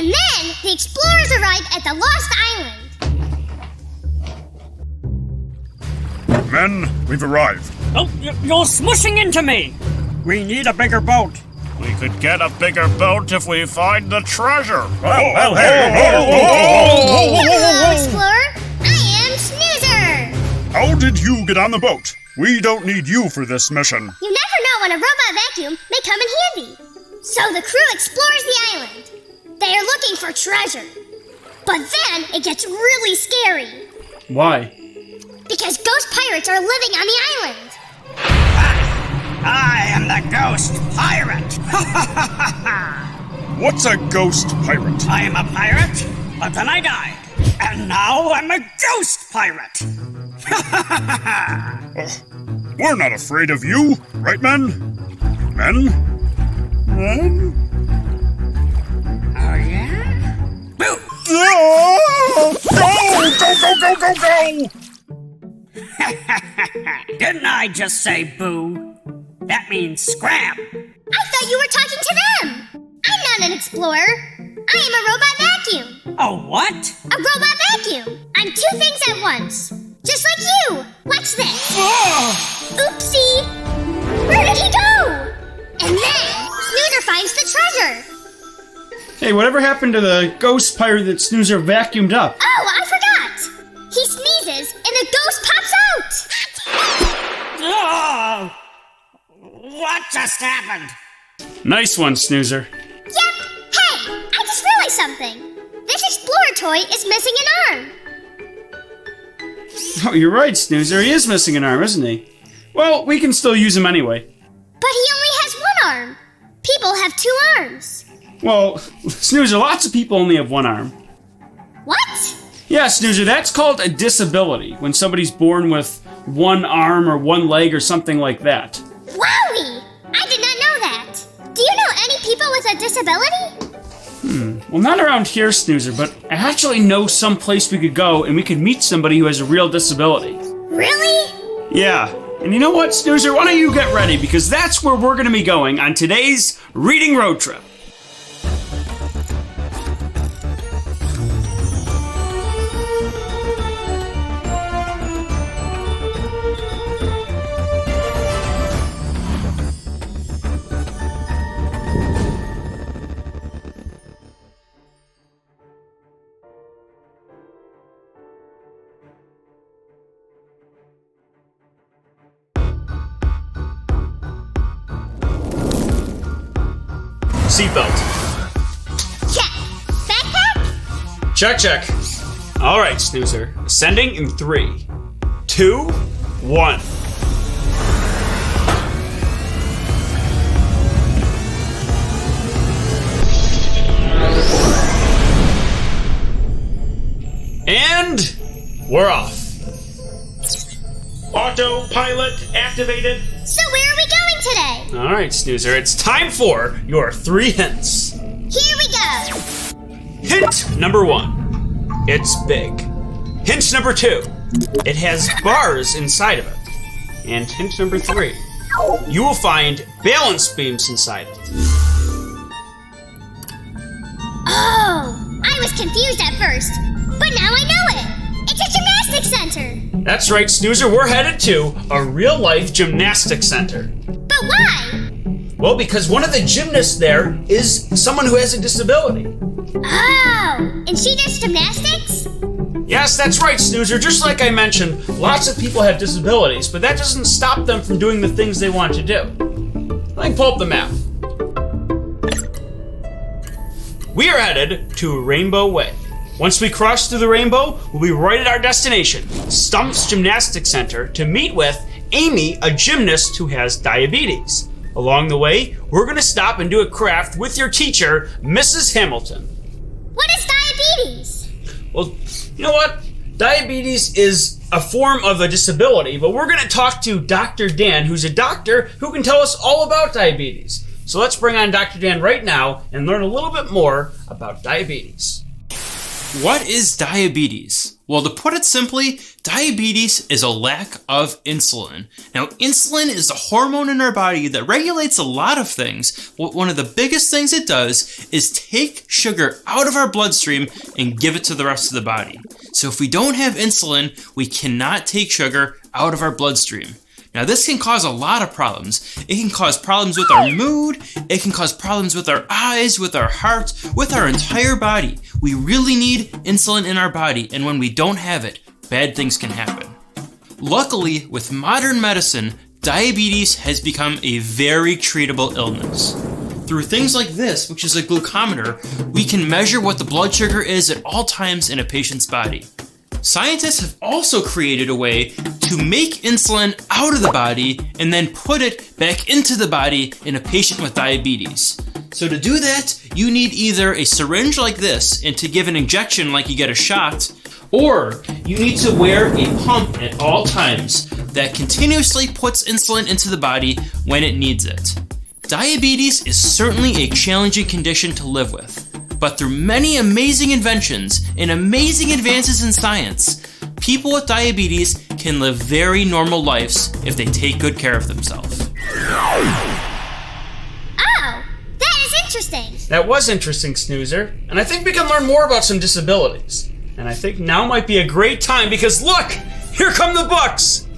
And then the explorers arrive at the Lost Island. Men, we've arrived. Oh, you're smushing into me! We need a bigger boat. We could get a bigger boat if we find the treasure. Hello, explorer. I am Snoozer. How did you get on the boat? We don't need you for this mission. You never know when a robot vacuum may come in handy. So the crew explores the island. They are looking for treasure. But then it gets really scary. Why? Because ghost pirates are living on the island. I am the ghost pirate. What's a ghost pirate? I am a pirate, but then I died. And now I'm a ghost pirate. We're not afraid of you, right, men? Men? Men? Oh, yeah? Boo! Go! Go! Didn't I just say boo? That means scram. I thought you were talking to them. I'm not an explorer. I am a robot vacuum. Oh, what? A robot vacuum. I'm two things at once. Just like you. Watch this. Oopsie. Where did he go? And then Snoozer finds the treasure. Hey, whatever happened to the ghost pirate that Snoozer vacuumed up? Oh, I forgot. He sneezes and the ghost pops out. Oh! What just happened? Nice one, Snoozer. Yep. Hey, I just realized something. This explorer toy is missing an arm. Oh, you're right, Snoozer. He is missing an arm, isn't he? Well, we can still use him anyway. But he only has one arm. People have two arms. Well, Snoozer, lots of people only have one arm. What? Yeah, Snoozer, that's called a disability, when somebody's born with one arm or one leg or something like that. Wowie! I did not know that. Do you know any people with a disability? Well, not around here, Snoozer, but I actually know some place we could go and we could meet somebody who has a real disability. Really? Yeah. And you know what, Snoozer? Why don't you get ready? Because that's where we're going to be going on today's Reading Road Trip. Seatbelt. Check. Backpack? Check. All right, Snoozer. Ascending in 3, 2, 1. And we're off. Autopilot activated. So where are we going today? All right, Snoozer. It's time for your 3 hints. Here we go. Hint number 1, it's big. Hint number 2, it has bars inside of it. And hint number 3, you will find balance beams inside it. Oh, I was confused at first, but now I know it. It's a gymnastics center. That's right, Snoozer, we're headed to a real-life gymnastics center. But why? Well, because one of the gymnasts there is someone who has a disability. Oh, and she does gymnastics? Yes, that's right, Snoozer. Just like I mentioned, lots of people have disabilities, but that doesn't stop them from doing the things they want to do. Let me pull up the map. We are headed to Rainbow Way. Once we cross through the rainbow, we'll be right at our destination, Stump's Gymnastics Center, to meet with Amy, a gymnast who has diabetes. Along the way, we're going to stop and do a craft with your teacher, Mrs. Hamilton. What is diabetes? Well, you know what? Diabetes is a form of a disability, but we're going to talk to Dr. Dan, who's a doctor who can tell us all about diabetes. So let's bring on Dr. Dan right now and learn a little bit more about diabetes. What is diabetes? Well, to put it simply, diabetes is a lack of insulin. Now, insulin is a hormone in our body that regulates a lot of things. One of the biggest things it does is take sugar out of our bloodstream and give it to the rest of the body. So if we don't have insulin, we cannot take sugar out of our bloodstream. Now, this can cause a lot of problems. It can cause problems with our mood. It can cause problems with our eyes, with our heart, with our entire body. We really need insulin in our body, and when we don't have it, bad things can happen. Luckily, with modern medicine, diabetes has become a very treatable illness. Through things like this, which is a glucometer, we can measure what the blood sugar is at all times in a patient's body. Scientists have also created a way to make insulin out of the body and then put it back into the body in a patient with diabetes. So to do that, you need either a syringe like this and to give an injection like you get a shot, or you need to wear a pump at all times that continuously puts insulin into the body when it needs it. Diabetes is certainly a challenging condition to live with. But through many amazing inventions and amazing advances in science, people with diabetes can live very normal lives if they take good care of themselves. Oh, that is interesting. That was interesting, Snoozer. And I think we can learn more about some disabilities. And I think now might be a great time because look, here come the books.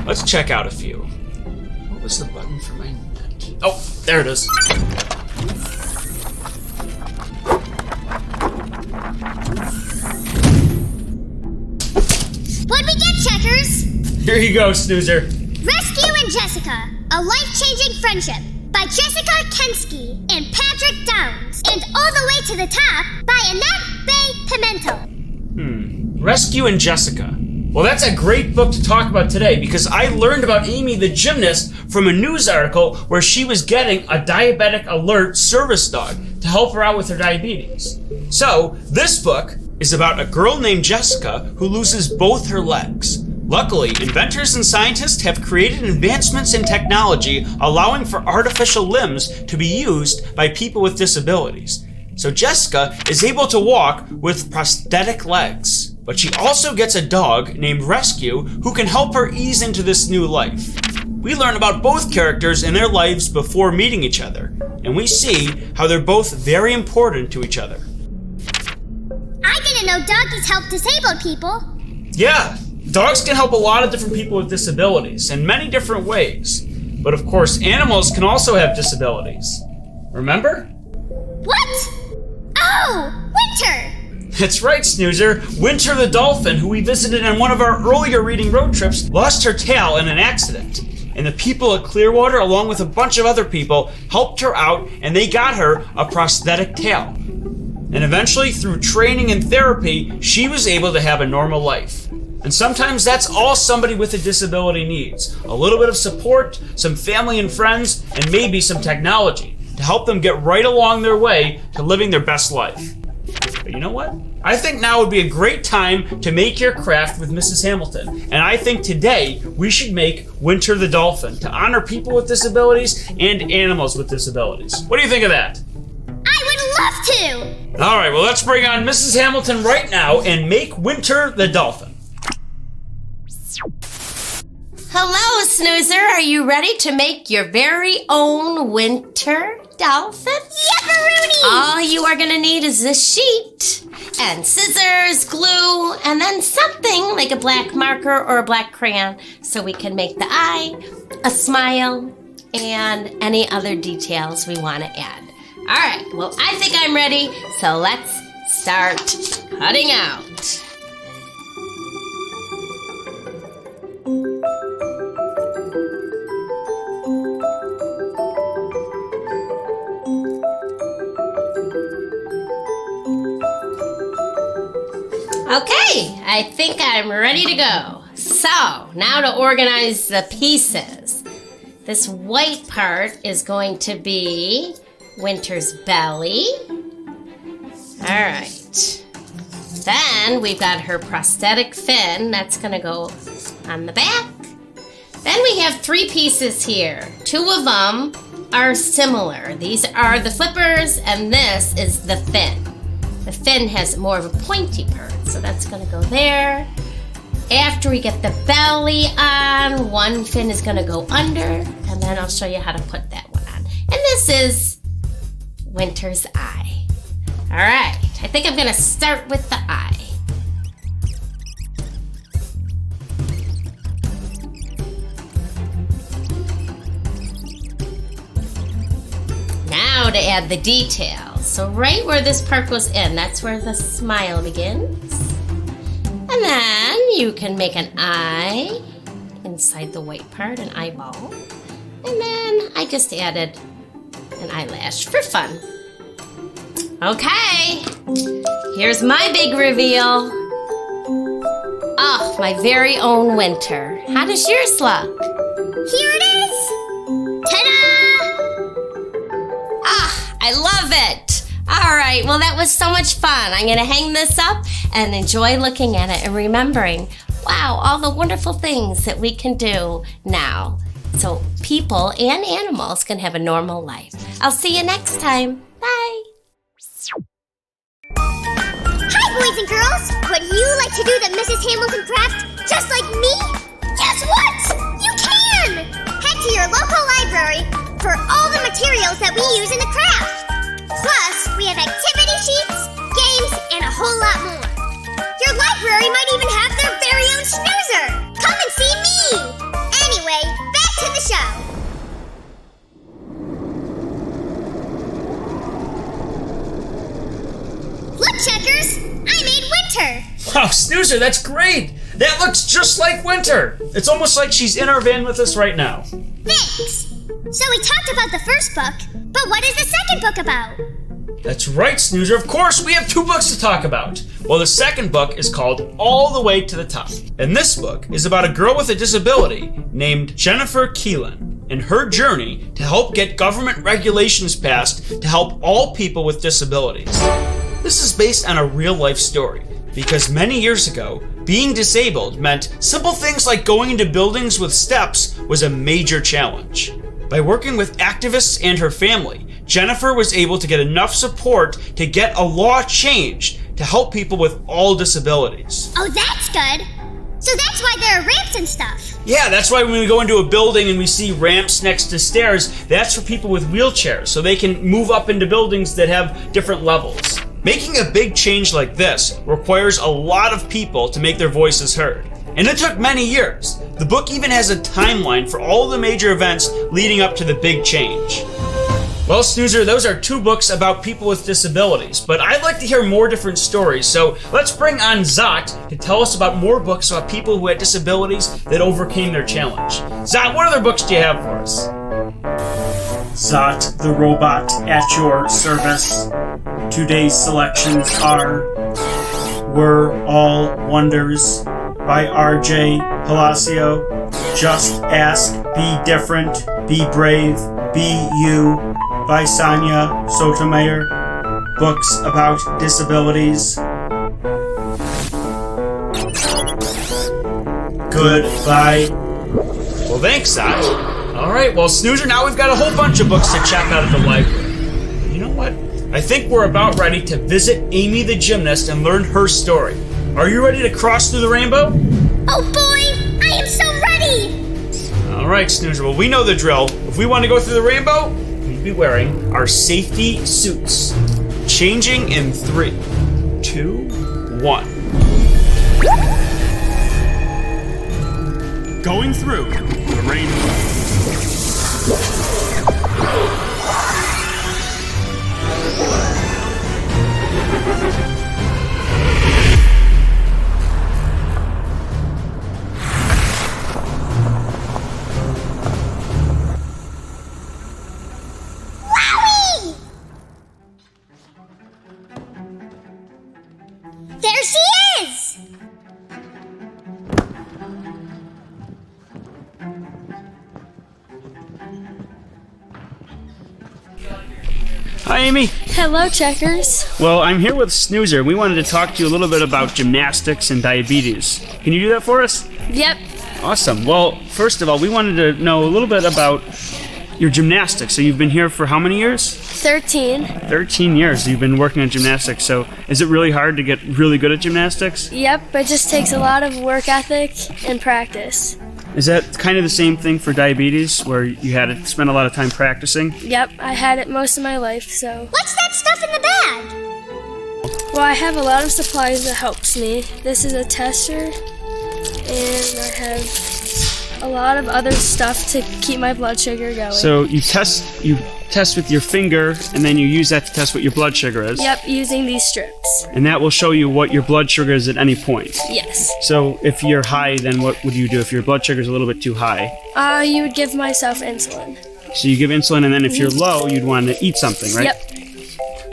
Let's check out a few. What was the button for my net? Oh, there it is. What'd we get, Checkers? Here you go, Snoozer. Rescue and Jessica, a life-changing friendship by Jessica Kensky and Patrick Downs. And All the Way to the Top by Annette Pimentel. Rescue and Jessica. Well, that's a great book to talk about today because I learned about Amy the gymnast from a news article where she was getting a diabetic alert service dog to help her out with her diabetes. So, this book is about a girl named Jessica who loses both her legs. Luckily, inventors and scientists have created advancements in technology allowing for artificial limbs to be used by people with disabilities. So Jessica is able to walk with prosthetic legs. But she also gets a dog named Rescue who can help her ease into this new life. We learn about both characters and their lives before meeting each other, and we see how they're both very important to each other. I didn't know doggies help disabled people. Yeah, dogs can help a lot of different people with disabilities in many different ways. But of course, animals can also have disabilities. Remember? What? Oh, Winter! That's right, Snoozer. Winter the Dolphin, who we visited on one of our earlier reading road trips, lost her tail in an accident. And the people at Clearwater, along with a bunch of other people, helped her out and they got her a prosthetic tail. And eventually, through training and therapy, she was able to have a normal life. And sometimes that's all somebody with a disability needs. A little bit of support, some family and friends, and maybe some technology to help them get right along their way to living their best life. But you know what? I think now would be a great time to make your craft with Mrs. Hamilton. And I think today we should make Winter the Dolphin to honor people with disabilities and animals with disabilities. What do you think of that? I would love to! All right, well, let's bring on Mrs. Hamilton right now and make Winter the Dolphin. Hello, Snoozer. Are you ready to make your very own Winter Dolphin? Yepperoonie! All you are going to need is this sheet and scissors, glue, and then something like a black marker or a black crayon so we can make the eye, a smile, and any other details we want to add. All right, well, I think I'm ready, so let's start cutting out. Okay, I think I'm ready to go. So, now to organize the pieces. This white part is going to be Winter's belly. All right. Then we've got her prosthetic fin. That's going to go on the back. Then we have 3 pieces here. 2 of them are similar. These are the flippers, and this is the fin. The fin has more of a pointy part, so that's gonna go there. After we get the belly on, one fin is gonna go under, and then I'll show you how to put that one on. And this is Winter's eye. All right, I think I'm gonna start with the eye. Now to add the details. So right where this part goes in, that's where the smile begins. And then you can make an eye inside the white part, an eyeball. And then I just added an eyelash for fun. Okay, here's my big reveal. Oh, my very own Winter. How does yours look? Here it is! Ta-da! Ah, I love it. All right, well, that was so much fun. I'm going to hang this up and enjoy looking at it and remembering, wow, all the wonderful things that we can do now. So people and animals can have a normal life. I'll see you next time. Bye. Hi, boys and girls! Would you like to do the Mrs. Hamilton craft just like me? Guess what? You can! Head to your local library for all the materials that we use in the craft. Plus, we have activity sheets, games, and a whole lot more. Your library might even have their very own Snoozer. Come and see me! Anyway, back to the show. Look, Checkers! I made Winter! Wow, Snoozer, that's great! That looks just like Winter! It's almost like she's in our van with us right now. Thanks! So we talked about the first book, but what is the second book about? That's right, Snoozer. Of course, we have 2 books to talk about. Well, the second book is called All the Way to the Top. And this book is about a girl with a disability named Jennifer Keelan and her journey to help get government regulations passed to help all people with disabilities. This is based on a real-life story because many years ago, being disabled meant simple things like going into buildings with steps was a major challenge. By working with activists and her family, Jennifer was able to get enough support to get a law changed to help people with all disabilities. Oh, that's good! So that's why there are ramps and stuff. Yeah, that's why when we go into a building and we see ramps next to stairs, that's for people with wheelchairs, so they can move up into buildings that have different levels. Making a big change like this requires a lot of people to make their voices heard. And it took many years. The book even has a timeline for all the major events leading up to the big change. Well, Snoozer, those are 2 books about people with disabilities, but I'd like to hear more different stories, so let's bring on Zot to tell us about more books about people who had disabilities that overcame their challenge. Zot, what other books do you have for us? Zot the robot at your service. Today's selections are We're All Wonders by R.J. Palacio, Just Ask, Be Different, Be Brave, Be You by Sonia Sotomayor, books about disabilities. Goodbye. Well, thanks, Zot. All right, well, Snoozer, now we've got a whole bunch of books to check out at the library. You know what? I think we're about ready to visit Amy the gymnast and learn her story. Are you ready to cross through the rainbow? Oh boy, I am so ready! All right, Snoozer, well, we know the drill. If we want to go through the rainbow, we'd be wearing our safety suits. Changing in 3, 2, 1. Going through the rainbow. Wowie! There she is! Hi, Amy. Hello, Checkers. Well, I'm here with Snoozer. We wanted to talk to you a little bit about gymnastics and diabetes. Can you do that for us? Yep. Awesome. Well, first of all, we wanted to know a little bit about your gymnastics. So you've been here for how many years? 13. 13 years you've been working on gymnastics. So is it really hard to get really good at gymnastics? Yep, it just takes a lot of work ethic and practice. Is that kind of the same thing for diabetes, where you had to spend a lot of time practicing? Yep, I had it most of my life, so... What's that stuff in the bag? Well, I have a lot of supplies that helps me. This is a tester, and I have a lot of other stuff to keep my blood sugar going. So you test with your finger, and then you use that to test what your blood sugar is. Yep, using these strips. And that will show you what your blood sugar is at any point. Yes. So if you're high, then what would you do if your blood sugar is a little bit too high? You would give myself insulin. So you give insulin, and then if you're low, you'd want to eat something, right? Yep.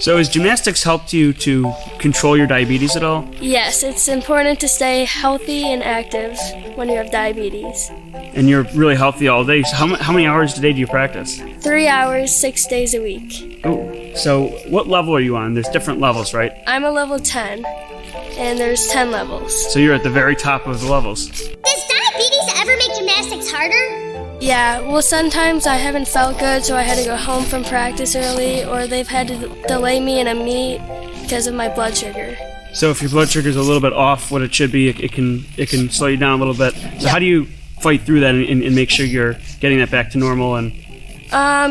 So has gymnastics helped you to control your diabetes at all? Yes, it's important to stay healthy and active when you have diabetes. And you're really healthy all day. So how many hours a day do you practice? 3 hours, 6 days a week. Oh, so what level are you on? There's different levels, right? I'm a level 10, and there's 10 levels. So you're at the very top of the levels. Does diabetes ever make gymnastics harder? Yeah, well, sometimes I haven't felt good, so I had to go home from practice early, or they've had to delay me in a meet because of my blood sugar. So if your blood sugar is a little bit off what it should be, it can slow you down a little bit. So how do you fight through that and make sure you're getting that back to normal? And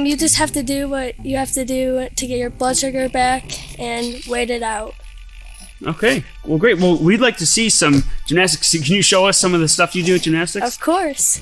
you just have to do what you have to do to get your blood sugar back and wait it out. Okay, well, great. Well, we'd like to see some gymnastics. Can you show us some of the stuff you do at gymnastics? Of course.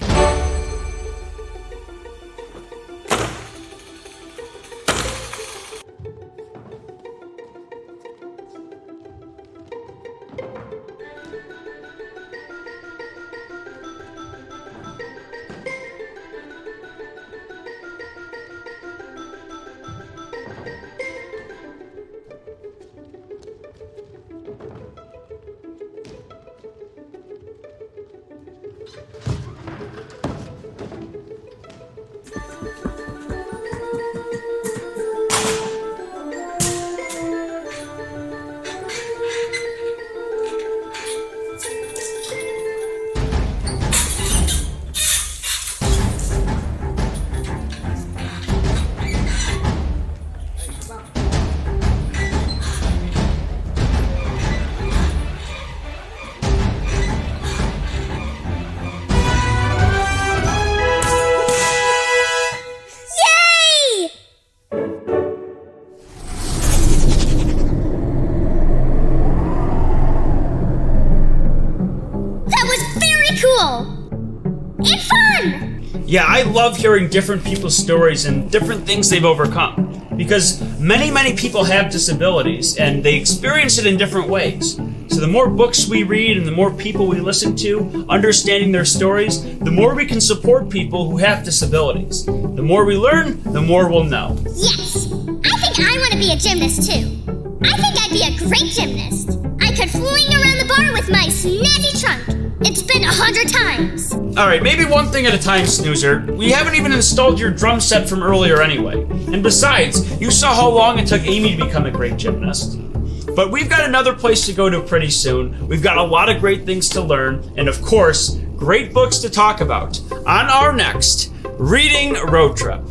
Yeah, I love hearing different people's stories and different things they've overcome. Because many people have disabilities and they experience it in different ways. So the more books we read and the more people we listen to, understanding their stories, the more we can support people who have disabilities. The more we learn, the more we'll know. Yes! I think I want to be a gymnast too. I think I'd be a great gymnast. I could fling around the bar with my snazzy trunk. It's been 100 times. Alright, maybe one thing at a time, Snoozer. We haven't even installed your drum set from earlier anyway. And besides, you saw how long it took Amy to become a great gymnast. But we've got another place to go to pretty soon. We've got a lot of great things to learn, and of course, great books to talk about on our next Reading Road Trip.